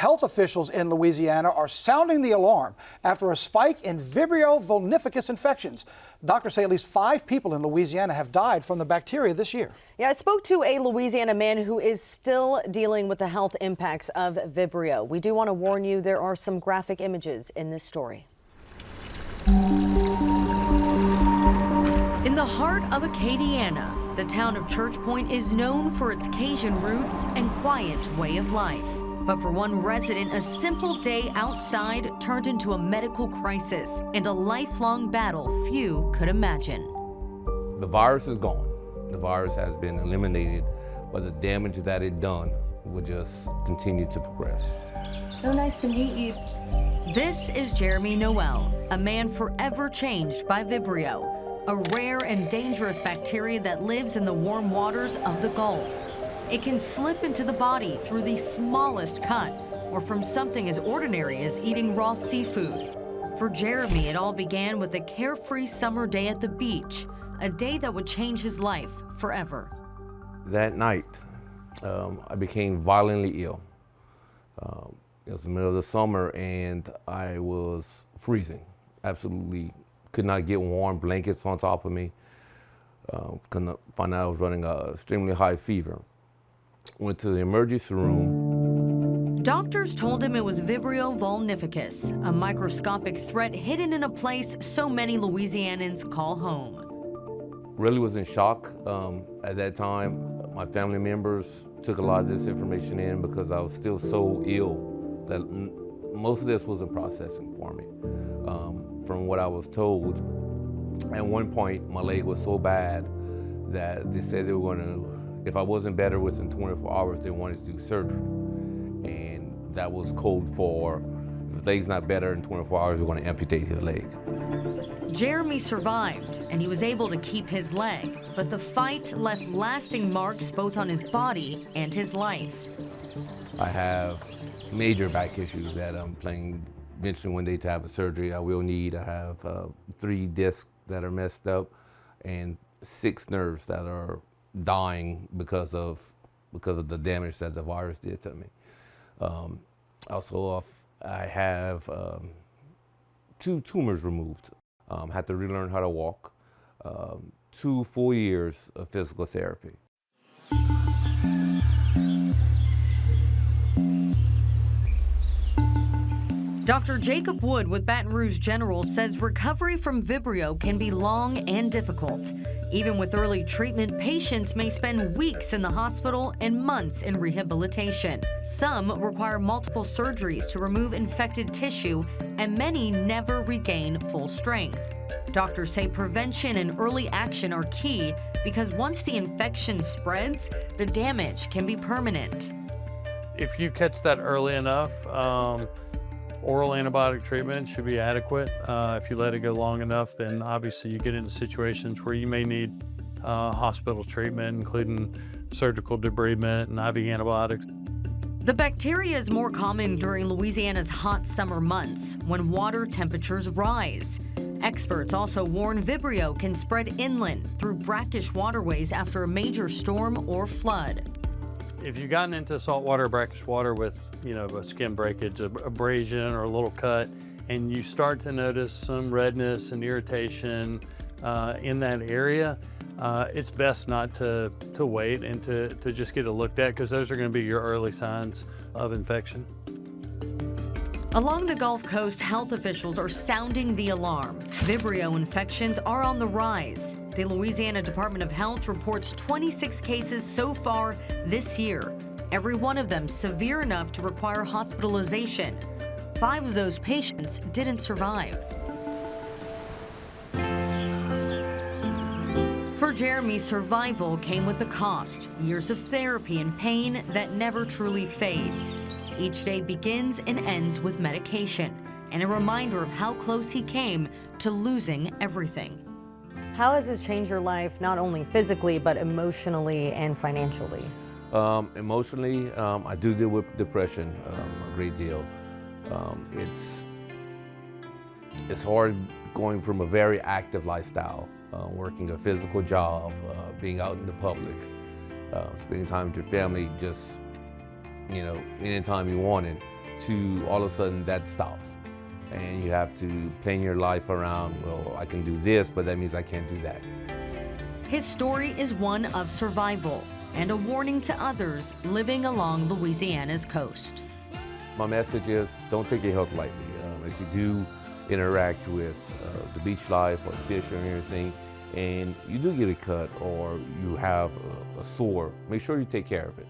Health officials in Louisiana are sounding the alarm after a spike in Vibrio vulnificus infections. Doctors say at least 5 people in Louisiana have died from the bacteria this year. Yeah, I spoke to a Louisiana man who is still dealing with the health impacts of Vibrio. We do want to warn you, there are some graphic images in this story. In the heart of Acadiana, the town of Church Point is known for its Cajun roots and quiet way of life. But for one resident, a simple day outside turned into a medical crisis and a lifelong battle few could imagine. The virus is gone. The virus has been eliminated, but the damage that it done will just continue to progress. So nice to meet you. This is Jeremy Noel, a man forever changed by Vibrio, a rare and dangerous bacteria that lives in the warm waters of the Gulf. It can slip into the body through the smallest cut or from something as ordinary as eating raw seafood. For Jeremy, it all began with a carefree summer day at the beach, a day that would change his life forever. That night, I became violently ill. It was the middle of the summer and I was freezing. Absolutely could not get warm, blankets on top of me. Couldn't find out I was running an extremely high fever. Went to the emergency room. Doctors told him it was Vibrio vulnificus, a microscopic threat hidden in a place so many Louisianans call home. Really was in shock at that time. My family members took a lot of this information in because I was still so ill that most of this wasn't processing for me. From what I was told, at one point my leg was so bad that they said they were going to, if I wasn't better within 24 hours, they wanted to do surgery. And that was code for, if his leg's not better in 24 hours, we're going to amputate his leg. Jeremy survived, and he was able to keep his leg, but the fight left lasting marks both on his body and his life. I have major back issues that I'm planning eventually one day to have a surgery I will need. I have 3 discs that are messed up and 6 nerves that are dying because of the damage that the virus did to me. Also, I have 2 tumors removed. Had to relearn how to walk. 2 full years of physical therapy. Dr. Jacob Wood with Baton Rouge General says recovery from Vibrio can be long and difficult. Even with early treatment, patients may spend weeks in the hospital and months in rehabilitation. Some require multiple surgeries to remove infected tissue, and many never regain full strength. Doctors say prevention and early action are key because once the infection spreads, the damage can be permanent. If you catch that early enough, oral antibiotic treatment should be adequate. If you let it go long enough, then obviously you get into situations where you may need hospital treatment, including surgical debridement and IV antibiotics. The bacteria is more common during Louisiana's hot summer months when water temperatures rise. Experts also warn Vibrio can spread inland through brackish waterways after a major storm or flood. If you've gotten into saltwater, brackish water with, a skin breakage, abrasion, or a little cut, and you start to notice some redness and irritation in that area, it's best not to wait and to just get it looked at, because those are going to be your early signs of infection. Along the Gulf Coast, health officials are sounding the alarm. Vibrio infections are on the rise. The Louisiana Department of Health reports 26 cases so far this year, every one of them severe enough to require hospitalization. 5 of those patients didn't survive. For Jeremy, survival came with the cost, years of therapy and pain that never truly fades. Each day begins and ends with medication, and a reminder of how close he came to losing everything. How has this changed your life, not only physically, but emotionally and financially? Emotionally, I do deal with depression a great deal. It's hard going from a very active lifestyle, working a physical job, being out in the public, spending time with your family, just anytime you wanted, to all of a sudden that stops. And you have to plan your life around, well, I can do this, but that means I can't do that. His story is one of survival and a warning to others living along Louisiana's coast. My message is, don't take your health lightly. If you do interact with the beach life or fish or anything, and you do get a cut or you have a sore, make sure you take care of it.